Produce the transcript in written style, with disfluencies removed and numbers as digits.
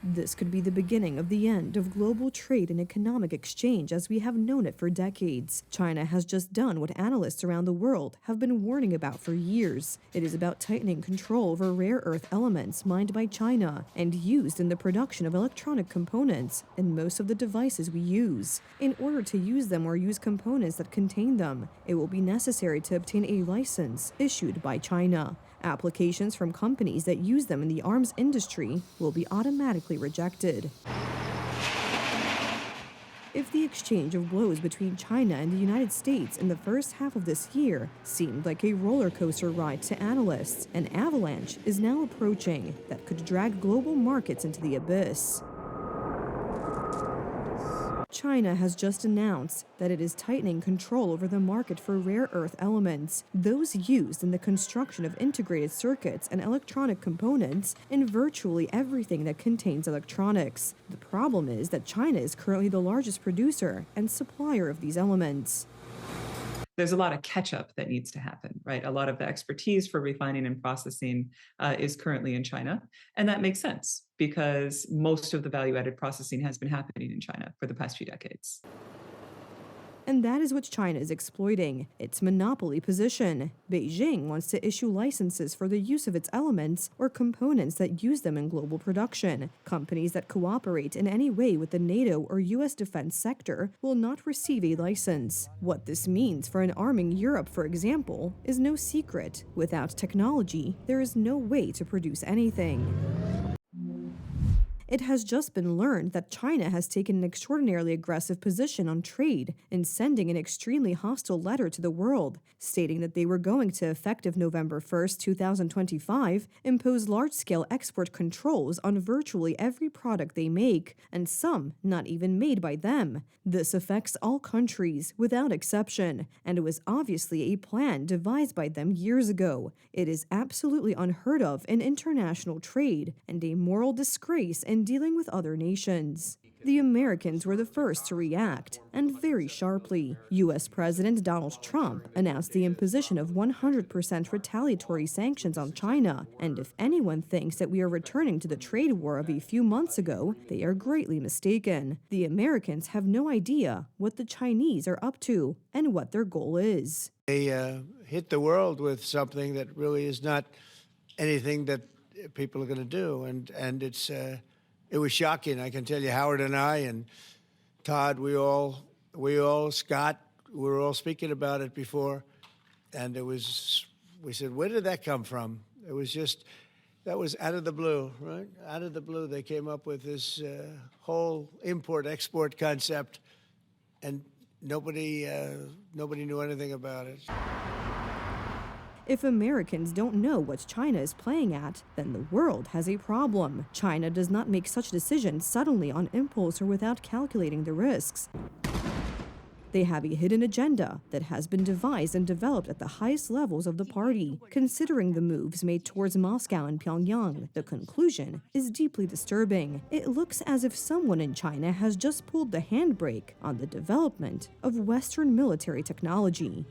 This could be the beginning of the end of global trade and economic exchange as we have known it for decades. China has just done what analysts around the world have been warning about for years. It is about tightening control over rare earth elements mined by China and used in the production of electronic components in most of the devices we use. In order to use them or use components that contain them, it will be necessary to obtain a license issued by China. Applications from companies that use them in the arms industry will be automatically rejected. If the exchange of blows between China and the United States in the first half of this year seemed like a roller coaster ride to analysts, an avalanche is now approaching that could drag global markets into the abyss. China has just announced that it is tightening control over the market for rare earth elements, those used in the construction of integrated circuits and electronic components in virtually everything that contains electronics. The problem is that China is currently the largest producer and supplier of these elements. There's a lot of catch-up that needs to happen, right? A lot of the expertise for refining and processing is currently in China. And that makes sense because most of the value-added processing has been happening in China for the past few decades. And that is what China is exploiting, its monopoly position. Beijing wants to issue licenses for the use of its elements or components that use them in global production. Companies that cooperate in any way with the NATO or U.S. defense sector will not receive a license. What this means for an arming Europe, for example, is no secret. Without technology, there is no way to produce anything. It has just been learned that China has taken an extraordinarily aggressive position on trade in sending an extremely hostile letter to the world, stating that they were going to, effective November 1st, 2025, impose large-scale export controls on virtually every product they make, and some not even made by them. This affects all countries, without exception, and it was obviously a plan devised by them years ago. It is absolutely unheard of in international trade, and a moral disgrace in dealing with other nations. The Americans were the first to react, and very sharply. U.S. President Donald Trump announced the imposition of 100% retaliatory sanctions on China, and if anyone thinks that we are returning to the trade war of a few months ago, they are greatly mistaken. The Americans have no idea what the Chinese are up to and what their goal is. They hit the world with something that really is not anything that people are going to do, and it was shocking. I can tell you, Howard and I and Todd, we all, Scott, we were all speaking about it before, and we said, where did that come from? It was just, that was out of the blue, right? Out of the blue, they came up with this whole import-export concept, and nobody knew anything about it. If Americans don't know what China is playing at, then the world has a problem. China does not make such decisions suddenly on impulse or without calculating the risks. They have a hidden agenda that has been devised and developed at the highest levels of the party. Considering the moves made towards Moscow and Pyongyang, the conclusion is deeply disturbing. It looks as if someone in China has just pulled the handbrake on the development of Western military technology.